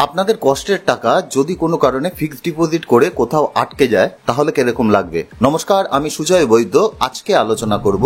আপনাদের কষ্টের টাকা যদি কোনো কারণে ফিক্সড ডিপোজিট করে কোথাও আটকে যায় তাহলে কিরকম লাগবে। নমস্কার, আমি সুজয় বৈদ্য। আজকে আলোচনা করব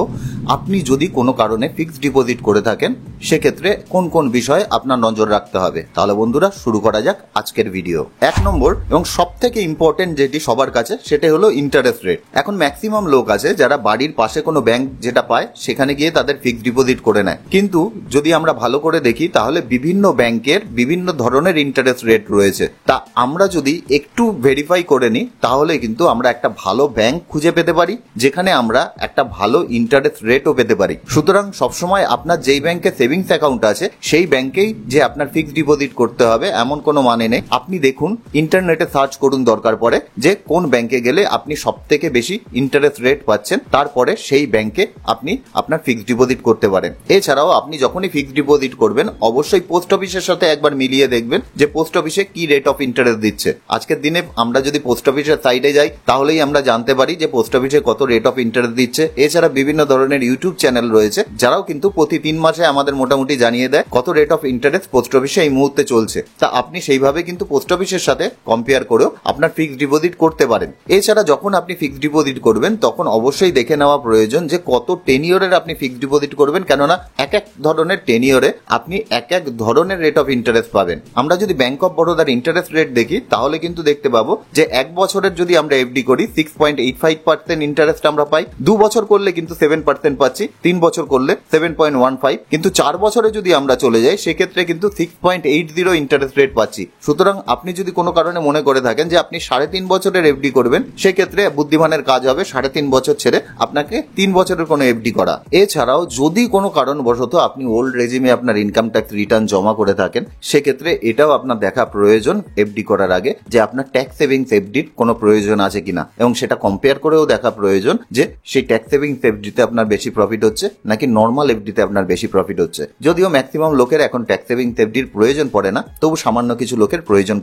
আপনি যদি কোনো কারণে ফিক্সড ডিপোজিট করে থাকেন সেক্ষেত্রে কোন কোন বিষয়ে আপনার নজর রাখতে হবে। তাহলে বন্ধুরা শুরু করা যাক আজকের ভিডিও। 1 নম্বর এবং সব থেকে ইম্পর্টেন্ট যেটি সবার কাছে সেটা হলো ইন্টারেস্ট রেট। এখন ম্যাক্সিমাম লোক আছে যারা বাড়ির পাশে কোনো ব্যাংক যেটা পায় সেখানে গিয়ে তাদের ফিক্সড ডিপোজিট করে নেয়, কিন্তু যদি আমরা ভালো করে দেখি তাহলে বিভিন্ন ব্যাংকের বিভিন্ন ধরনের ইন্টারেস্ট রেট রয়েছে। তা আমরা যদি একটু ভেরিফাই করে নিই তাহলে কিন্তু আমরা একটা ভালো ব্যাংক খুঁজে পেতে পারি যেখানে আমরা একটা ভালো ইন্টারেস্ট রেটও পেতে পারি। সুতরাং সবসময় আপনার যেই ব্যাংকে সেভিংস অ্যাকাউন্ট আছে সেই ব্যাংকেই যে আপনার ফিক্সড ডিপোজিট করতে হবে এমন কোনো মানে নেই। আপনি দেখুন, ইন্টারনেটে সার্চ করুন দরকার পড়ে যে কোন ব্যাংকে গেলে আপনি সব থেকে বেশি ইন্টারেস্ট রেট পাচ্ছেন, তারপরে সেই ব্যাংকে আপনি আপনার ফিক্সড ডিপোজিট করতে পারেন। এছাড়াও আপনি যখনই ফিক্সড ডিপোজিট করবেন অবশ্যই পোস্ট অফিসের সাথে একবার মিলিয়ে দেখবেন যে পোস্ট অফিসে কি রেট অফ ইন্টারেস্ট দিচ্ছে। আজকের দিনে আমরা যদি পোস্ট অফিসের সাইটে যাই তাহলেই আমরা জানতে পারি যে পোস্ট অফিসে কত রেট অফ ইন্টারেস্ট দিচ্ছে। এছাড়া বিভিন্ন ধরনের ইউটিউব চ্যানেল রয়েছে যারাও কিন্তু প্রতি 3 মাসে আমাদের মোটামুটি জানিয়ে দেয় কত রেট অফ ইন্টারেস্ট পোস্ট অফিসে এই মুহূর্তে চলছে। তা আপনি সেইভাবে কিন্তু পোস্ট অফিসের সাথে কম্পেয়ার করেও আপনার ফিক্সড ডিপোজিট করতে পারেন। এছাড়া যখন আপনি ফিক্সড ডিপোজিট করবেন তখন অবশ্যই দেখে নেওয়া প্রয়োজন যে কত টেনিয়রের আপনি ফিক্সড ডিপোজিট করবেন, কেননা এক এক ধরনের টেনিয়রে আপনি এক এক ধরনের রেট অফ ইন্টারেস্ট পাবেন। আমরা যদি ব্যাংক অফ বরোদার ইন্টারেস্ট রেট দেখি তাহলে কিন্তু দেখতে পাবো যে 1 বছরের যদি আমরা এফডি করি 6.85% ইন্টারেস্ট আমরা পাই, 2 বছর করলে কিন্তু 7% পাচ্ছি, 3 বছর করলে 7.15, কিন্তু 4 বছরে যদি আমরা চলে যাই সেক্ষেত্রে কিন্তু 6.80 ইন্টারেস্ট রেট পাচ্ছি। সুতরাং আপনি যদি কোনো কারণে মনে করে থাকেন যে আপনি 3.5 বছরের এফডি করবেন সেক্ষেত্রে বুদ্ধিমানের কাজ হবে 3.5 বছর ছেড়ে আপনাকে 3 বছরের কোনো এফডি করা। এছাড়াও যদি কোনো কারণবশত আপনি ওল্ড রেজিমে আপনার ইনকাম ট্যাক্স রিটার্ন জমা করে থাকেন সেক্ষেত্রে এটাও আপনার দেখা প্রয়োজন এফডি করার আগে যে আপনার ট্যাক্স সেভিংস এফডির কোনো প্রয়োজন আছে কিনা, এবং সেটা কম্পেয়ার করেও দেখা প্রয়োজন যে সেই ট্যাক্স সেভিংস এফডিতে আপনার বেশি প্রফিট হচ্ছে নাকি নর্মাল এফডিতে আপনার বেশি প্রফিট হচ্ছে। যদিও ম্যাক্সিমাম লোকের এখন ট্যাক্স সেভিংস এফডির প্রয়োজন পড়ে না, তবু সামান্য কিছু লোকের প্রয়োজন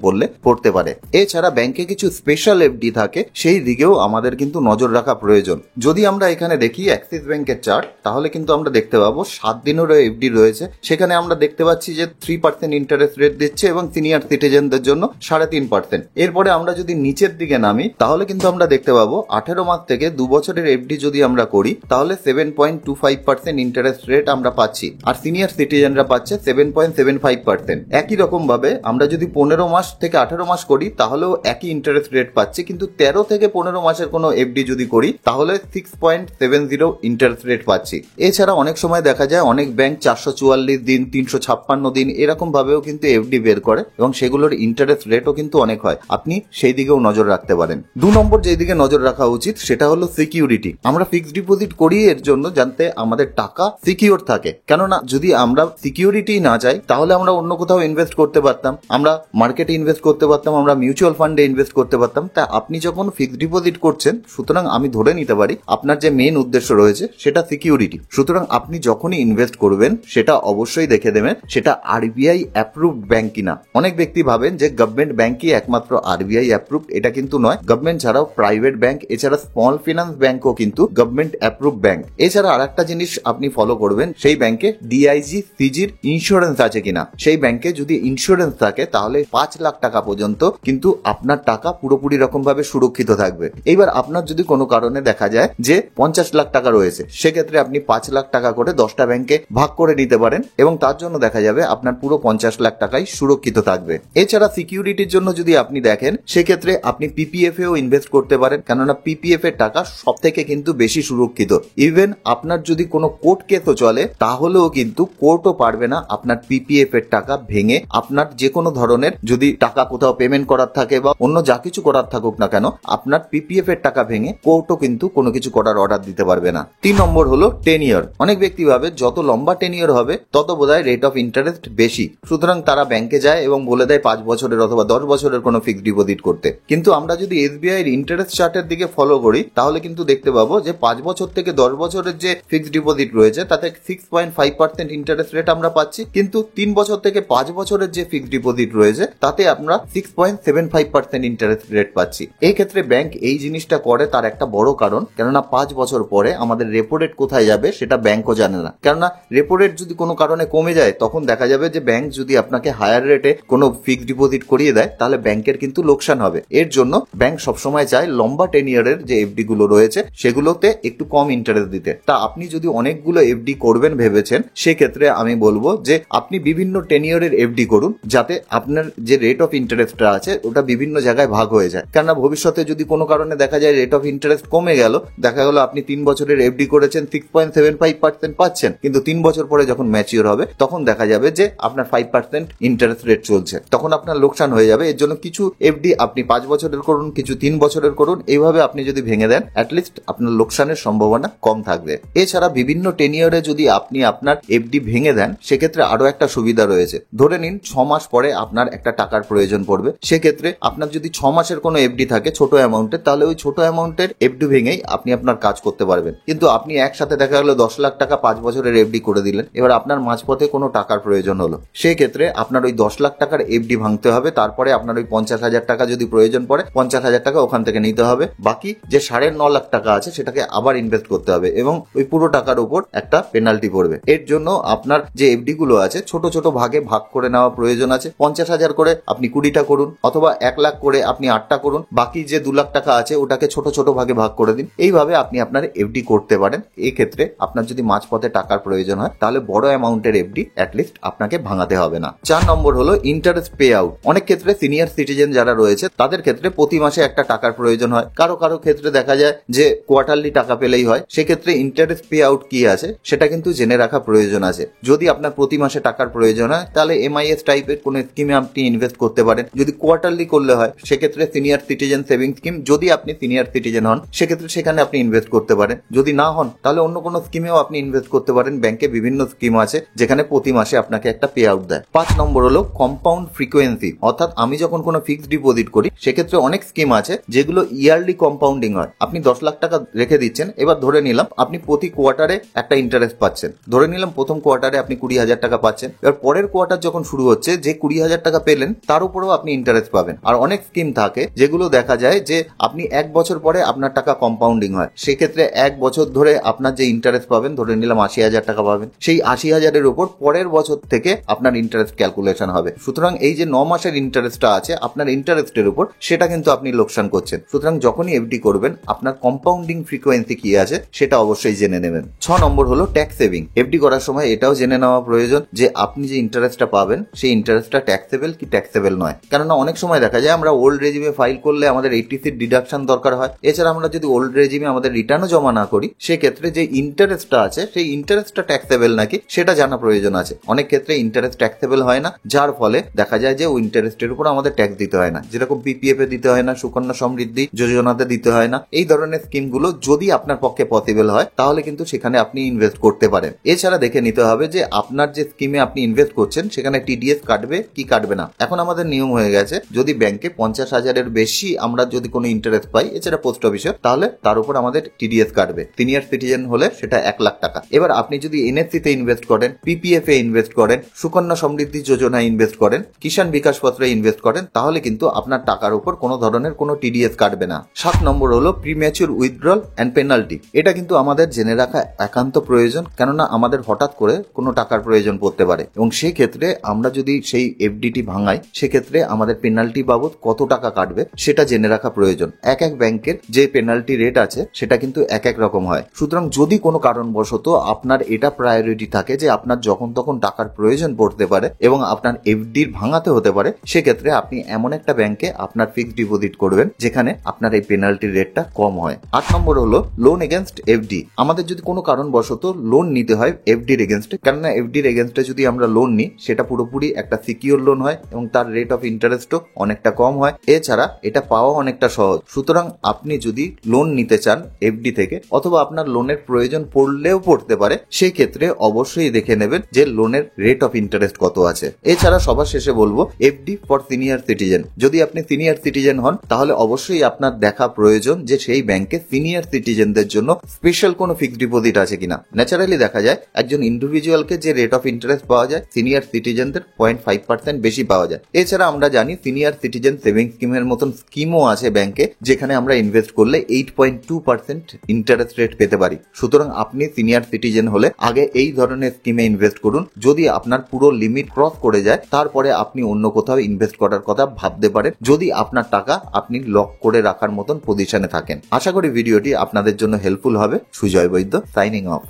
পড়তে পারে। এছাড়া ব্যাংকে কিছু স্পেশাল এফডি থাকে, সেই দিকেও আমাদের কিন্তু নজর রাখা প্রয়োজন। যদি আমরা এখানে দেখি অ্যাক্সিস ব্যাংকের চার্ট তাহলে কিন্তু আমরা দেখতে পাবো 7 দিনেরও এফডি রয়েছে। সেখানে আমরা দেখতে পাচ্ছি যে 3% ইন্টারেস্ট রেট দিচ্ছে এবং সিনিয়র সিটিজেনদের জন্য 3.5%। এরপরে আমরা যদি নিচের দিকে নামি তাহলে কিন্তু আমরা দেখতে পাবো 18 মাস থেকে 2 বছরের এফডি যদি আমরা করি তাহলে 7.25% ইন্টারেস্ট রেট আমরা পাচ্ছি, আর সিনিয়র সিটিজেনরা পাচ্ছে 7.75%। একই রকম ভাবে আমরা যদি 15 মাস থেকে 18 মাস করি তাহলেও একই ইন্টারেস্ট রেট পাচ্ছি, কিন্তু 13 থেকে 15 মাসের কোনো এফডি যদি করি তাহলে 6.70 ইন্টারেস্ট রেট পাচ্ছি। এছাড়া অনেক সময় দেখা যায় অনেক ব্যাংক 444 দিন, 356 দিন এরকম ভাবেও কিন্তু এফডি বের করে এবং সেগুলোর ইন্টারেস্ট রেটও কিন্তু অনেক হয়। আপনি সেই দিকেও নজর রাখতে পারেন। 2 নম্বর যে দিকে নজর রাখা উচিত সেটা হলো সিকিউরিটি। আমরা ফিক্সড ডিপোজিট করি এর জন্য জানতে আমাদের টাকা সিকিউর থাকে, কেননা যদি আমরা সিকিউরিটি না চাই তাহলে আমরা অন্য কোথাও ইনভেস্ট করতে পারতাম, আমরা মার্কেটে ইনভেস্ট করতে পারতাম, আমরা মিউচুয়াল ফান্ডে ইনভেস্ট করতে পারতাম। তা আপনি যখন ফিক্সড ডিপোজিট করছেন সুতরাং আমি ধরে নিতে পারি আপনার যে মেইন উদ্দেশ্য রয়েছে সেটা সিকিউরিটি। সুতরাং আপনি যখনই ইনভেস্ট করবেন সেটা অবশ্যই দেখে দেবেন সেটা আরবিআই অ্যাপ্রুভড ব্যাংক কিনা। অনেক ব্যক্তি ভাবেন যে গভর্নমেন্ট ব্যাংকই একমাত্র আরবিআই অ্যাপ্রুভড, এটা কিন্তু নয়। গভর্নমেন্ট ছাড়াও প্রাইভেট ব্যাংক এছাড়া স্মল ফিনান্স ব্যাংকও কিন্তু গভর্নমেন্ট অ্যাপ্রুভড ব্যাংক। এছাড়া আরেকটা জিনিস আপনি ফলো করবেন, সেই ব্যাংকে ডিআইজি সিজির ইন্স্যুরেন্স আছে কিনা। সেই ব্যাংকে যদি ইন্স্যুরেন্স থাকে তাহলে 5 লাখ টাকা পর্যন্ত কিন্তু আপনার টাকা পুরোপুরি রকম ভাবে সুরক্ষিত থাকবে। এবার আপনার যদি কোনো কারণে দেখা যায় যে 50 লাখ টাকা রয়েছে সেক্ষেত্রে আপনি 5 লাখ টাকা করে 10টা ব্যাংকে ভাগ করে নিতে পারেন এবং তার জন্য দেখা যাবে আপনার পুরো 50 লাখ টাকাই সুরক্ষিত থাকবে। এছাড়া সিকিউরিটির জন্য যদি আপনি দেখেন সেক্ষেত্রে আপনি পিপিএফ এও ইনভেস্ট করতে পারেন, কেননা পিপিএফ এর টাকা সব থেকে কিন্তু বেশি সুরক্ষিত। ইভেন আপনার যদি কোনো কোর্ট কেসও চলে তাহলেও কিন্তু কোর্টও পারবে না আপনার পিপিএফ এর টাকা ভেঙে, আপনার যে কোনো ধরনের যদি টাকা কোথাও পেমেন্ট করার থাকে বা অন্য যা কিছু করার থাকুক না কেন আপনার পিপিএফ এর টাকা ভেঙে কোর্টও কিন্তু কোনো কিছু করার অর্ডার দিতে পারবে না। 3 নম্বর হলো টেনিয়র। অনেক ব্যক্তি ভাবে যত লম্বা টেনিয়র হবে তত বোধহয় রেট অফ ইন্টারেস্ট বেশি, সুতরাং তারা ব্যাংকে যায় এবং বলে দেয় 5 বছরের অথবা 10 বছরের কোনো ফিক্সড ডিপোজিট করতে। কিন্তু আমরা যদি এসবিআই এর ইন্টারেস্ট চার্টের দিকে ফলো করি তাহলে কিন্তু দেখতে পাবো যে 5 বছর থেকে 10 বছরের যে ফিক্সড ডিপোজিট রয়েছে তাতে 6.5% 5% ইন্টারেস্ট রেট আমরা পাচ্ছি, কিন্তু 3 বছর থেকে 5 বছরের যে ফিক্সড ডিপোজিট রয়েছে তাতে আমরা 6.75% ইন্টারেস্ট রেট পাচ্ছি। এই ক্ষেত্রে ব্যাংক এই জিনিসটা করে তার একটা বড় কারণ, কেননা 5 বছর পরে আমাদের রেপো রেট কোথায় যাবে সেটা ব্যাংকও জানে না। কেননা রেপো রেট যদি কোনো কারণে কমে যায় তখন দেখা যাবে যে ব্যাংক যদি আপনাকে হায়ার রেটে কোনো ফিক্সড ডিপোজিট করিয়ে দেয় তাহলে ব্যাংকের কিন্তু লোকসান হবে। এর জন্য ব্যাংক সবসময় চায় লম্বা টেনিয়ারের যে এফডি গুলো রয়েছে সেগুলোতে একটু কম ইন্টারেস্ট দিতে। তা আপনি যদি অনেকগুলো এফডি করবেন ভেবেছেন, সেক্ষেত্রে আমি বলবো যে আপনি বিভিন্ন টেনিয়ারের এফডি করুন, যাতে আপনার যে রেট অফ ইন্টারেস্টটা আছে ওটা বিভিন্ন জায়গায় ভাগ হয়ে যায়। কেননা ভবিষ্যতে যদি কোনো কারণে দেখা যায় রেট অফ ইন্টারেস্ট কমে গেল, দেখা গেল আপনি 3 বছরের এফডি করেছেন 6.75% পাচ্ছেন, কিন্তু 3 বছর পরে যখন ম্যাচিওর হবে তখন দেখা যাবে যে আপনার 5% ইন্টারেস্ট রেট চলছে, তখন আপনার লোকসান হয়ে যাবে। এর জন্য কিছু এফডি আপনি 5 বছরের করুন, কিছু 3 বছরের করুন। এইভাবে আপনি যদি ভেঙে দেন অ্যাটলিস্ট আপনার লোকসানের সম্ভাবনা কম থাকবে। এছাড়া বিভিন্ন টেনিয়রে যদি আপনি আপনার এফডি ভেঙে দেন সেক্ষেত্রে আরো একটা সুবিধা রয়েছে। ধরে নিন 6 মাস পরে আপনার একটা টাকার প্রয়োজন পড়বে, সেক্ষেত্রে আপনার যদি 6 মাসের কোনো এফডি থাকে ছোট অ্যামাউন্টের, তাহলে ওই ছোট অ্যামাউন্টের এফডি ভেঙেই আপনি আপনার কাজ করতে পারবেন। কিন্তু আপনি একসাথে দেখা গেল 10 লাখ টাকা 5 বছরের এফডি করে দিলেন, এবার আপনার মাঝপথে কোনো টাকার প্রয়োজন হলো, সেই ক্ষেত্রে আপনার ওই 10 লাখ টাকার এফডি ভাঙতে হবে, তারপরে আপনার ওই 50,000 টাকা যদি প্রয়োজন পড়ে 50,000 টাকা ওখান থেকে নিতে হবে, বাকি যে 9.5 লাখ টাকা আছে সেটাকে আবার ইনভেস্ট করতে হবে এবং ওই পুরো টাকার উপর একটা পেনাল্টি পড়বে। এর জন্য আপনার যে এফডি গুলো আছে ছোট ছোট ভাগে ভাগ করে নেওয়া প্রয়োজন আছে। 50,000 করে আপনি 20টা করুন, অথবা 1 লাখ করে আপনি 8টা করুন, বাকি যে 2 লাখ টাকা আছে ওটাকে ছোট ছোট ভাগে ভাগ করে দিন। এইভাবে আপনি আপনার এফডি করতে পারেন। এই ক্ষেত্রে আপনার যদি মাঝপথে টাকার প্রয়োজন হয় তাহলে বড় অ্যামাউন্টের এফডি অ্যাটলিস্ট আপনাকে ভাঙাতে হবে না। 4 নম্বর হলো ইন্টারেস্ট পে আউট। অনেক ক্ষেত্রে সিনিয়র সিটিজেন যারা রয়েছে তাদের ক্ষেত্রে প্রতি মাসে একটা টাকার প্রয়োজন হয়, কারো কারো ক্ষেত্রে দেখা যায় যে কোয়ার্টারলি টাকা পেলেই হয়। সেক্ষেত্রে ইন্টারেস্ট পে আউট কি আছে সেটা কিন্তু জেনে রাখা প্রয়োজন আছে। যদি আপনার প্রতি মাসে টাকার প্রয়োজন হয় তাহলে এমআইএস টাইপের কোন স্কিমে আপনি ইনভেস্ট করতে পারেন। যদি কোয়ার্টারলি করলে হয় সেক্ষেত্রে সিনিয়র সিটিজেন সেভিং স্কিম, যদি আপনি সিনিয়র সিটিজেন হন সেক্ষেত্রে সেখানে আপনি ইনভেস্ট করতে পারেন। যদি না হন তাহলে অন্য কোনো স্কিমেও আপনি ইনভেস্ট করতে পারেন। ব্যাংকে বিভিন্ন স্কিম আছে যেখানে প্রতি মাসে আপনাকে একটা পে আউট দেয়। 5 নম্বর হলো কম্পাউন্ড ফ্রিকোয়েন্সি, অর্থাৎ আমি যখন কোনো ফিক্সড ডিপোজিট করি সেক্ষেত্রে অনেক স্কিম আছে যেগুলো ইয়ারলি কম্পাউন্ডিং হয়। আপনি 10 লাখ টাকা রেখে দিচ্ছেন, এবার ধরে নিলাম আপনি প্রতি কোয়ার্টারে একটা ইন্টারেস্ট পাচ্ছেন। ধরে নিলাম প্রথম কোয়ার্টারে আপনি 20,000 টাকা পাচ্ছেন, এবার পরের কোয়ার্টার যখন শুরু হচ্ছে যে 20,000 টাকা পেলেন তার উপরেও আপনি ইন্টারেস্ট পাবেন। আর অনেক স্কিম থাকে যেগুলো দেখা যায় যে আপনি 1 বছর পরে আপনার টাকা কম্পাউন্ডিং হয়, সেক্ষেত্রে 1 বছর ধরে আপনার যে ইন্টারেস্ট পাবেন, ধরে নিলাম 80,000 টাকা পাবেন, সেই 80,000-এর উপর পরের বছর থেকে আপনার ইন্টারেস্ট ক্যালকুলেশন হবে। সুতরাং এই যে 9 মাসের ইন্টারেস্টটা আছে আপনার ইন্টারেস্টের উপর, সেটা কিন্তু আপনি লোকসান করছেন। সুতরাং যখনই এফডি করবেন আপনার কম্পাউন্ডিং ফ্রিকোয়েন্সি কি আছে সেটা অবশ্যই জেনে নেবেন। 6 নম্বর হলো ট্যাক্স সেভিং। এফডি করার সময় এটাও জেনে নেওয়া প্রয়োজন যে আপনি যে ইন্টারেস্টটা পাবেন সেই ইন্টারেস্টটা ট্যাক্সেবল কি ট্যাক্সেবল নয়। কেননা অনেক সময় দেখা যায় আমরা ওল্ড রেজিমে ফাইল করলে আমাদের 80 ডিডাকশন দরকার হয়। এছাড়া আমরা যদি ওল্ড রেজিমে আমাদের রিটার্নও জমা না করি সেক্ষেত্রে যে ইন্টারেস্টটা আছে সেই ইন্টারেস্টটা ট্যাক্সেবল নাকি সেটা জানা প্রয়োজন আছে। অনেক ক্ষেত্রে ইন্টারেস্ট ট্যাক্সেবল হয় না, যার ফলে দেখা যায় যে ওই ইন্টারেস্টের উপর আমাদের ট্যাক্স দিতে হয় না। যেরকম পিপিএফ এ দিতে হয় না, সুকন্যা সমৃদ্ধি যোজনাতে দিতে হয় না। এই ধরনের স্কিমগুলো যদি আপনার পক্ষে পসিবল হয় তাহলে কিন্তু সেখানে আপনি ইনভেস্ট করতে পারেন। এছাড়া দেখে নিতে হবে যে আপনার যে স্কিমে আপনি ইনভেস্ট করছেন সেখানে টিডিএস কাটবে কি কাটবে না। এখন আমাদের নিয়ম হয়ে গেছে যদি ব্যাংকে 50,000-এর বেশি আমরা যদি কোনো ইন্টারেস্ট পাই, এছাড়া পোস্ট অফিসে, তাহলে তার উপর আমাদের টিডিএস কাটবে। সিনিয়র সিটিজেন হলে সেটা 1 লাখ টাকা। এবার আপনি যদি এনএফসি তে ইনভেস্ট করেন, পিপিএফ এ ইনভেস্ট করেন, সুকন্যা সমৃদ্ধি যোজনায় ইনভেস্ট করেন, কিষাণ বিকাশ পত্রে ইনভেস্ট করেন, তাহলে কিন্তু আপনার টাকার উপর কোনো ধরনের কোনো টিডিএস কাটবে না। 7 নম্বর হলো প্রিম্যাচুর উইথড্রল এন্ড পেনাল্টি। এটা কিন্তু আমাদের জেনে রাখা একান্ত প্রয়োজন, কেননা আমাদের হঠাৎ করে কোনো টাকার প্রয়োজন পড়তে পারে এবং সেই ক্ষেত্রে আমরা যদি সেই এফডিটি ভাঙাই সেক্ষেত্রে আমাদের পেনাল্টি বাবদ কত টাকা কাটবে সেটা জেনে রাখা প্রয়োজন। এক এক ব্যাংকের যে পেনাল্টি রেট আছে সেটা কিন্তু এক এক রকম হয়। সুতরাং যদি কোনো কারণবশত আপনার এটা প্রায়োরিটি থাকে যে আপনার যখন তখন টাকার প্রয়োজন পড়তে পারে এবং আপনার এফডির ভাঙাতে হতে পারে, সেক্ষেত্রে আপনি এমন একটা ব্যাংকে আপনার ফিক্সড ডিপোজিট করবেন যেখানে আপনার এই পেনাল্টি রেটটা কম হয়। 8 নম্বর হলো লোন এগেনস্ট এফডি। আমাদের যদি কোনো কারণবশত লোন নিতে হয় এফডির এগেনস্টে, কেননা এফডির এগেনস্টে যদি আমরা লোন নিই সেটা পুরোপুরি একটা সিকিউর লোন হয় এবং তার রেট অফ ইন্টারেস্টও অনেকটা কম হয়। এছাড়া এটা পাওয়া অনেকটা সহজ। সুতরাং আপনি যদি লোন নিতে চান এফডি থেকে, অথবা আপনার লোনের প্রয়োজন পড়লেও পড়তে পারে, সেই ক্ষেত্রে অবশ্যই দেখে নেবেন যে লোনের রেট অফ ইন্টারেস্ট কত আছে। এছাড়া সবার শেষে বলবো এফডি ফর সিনিয়র সিটিজেন। যদি আপনি সিনিয়র সিটিজেন হন তাহলে অবশ্যই আপনার দেখা প্রয়োজন যে সেই ব্যাংকে সিনিয়র সিটিজেনদের জন্য স্পেশাল কোনো ফিক্সড ডিপোজিট আছে কিনা। ন্যাচারালি দেখা যায় একজন ইন্ডিভিজুয়ালকে যে রেট অফ ইন্টারেস্ট পাওয়া যায় সিনিয়র সিটিজেনদের 0.5% বেশি পাওয়া যায়। এছাড়া আমরা জানি সিনিয়র সিটিজেন সেভিংস স্কিমের মতন স্কিমও আছে ব্যাংকে, যেখানে আমরা ইনভেস্ট করলে 8.2% ইন্টারেস্ট রেট পেতে পারি। সুতরাং আপনি সিনিয়র সিটিজেন হলে আগে এই ধরনের স্কিমে ইনভেস্ট করুন। যদি আপনার পুরো লিমিট ক্রস করে যায় তারপরে আপনি অন্য কোথাও ইনভেস্ট করার কথা ভাবতে পারেন, যদি আপনার টাকা আপনি লক করে রাখার মতন পজিশনে থাকেন। আশা করি ভিডিওটি আপনাদের জন্য হেল্পফুল হবে। সুজয় বৈদ্য সাইনিং অফ।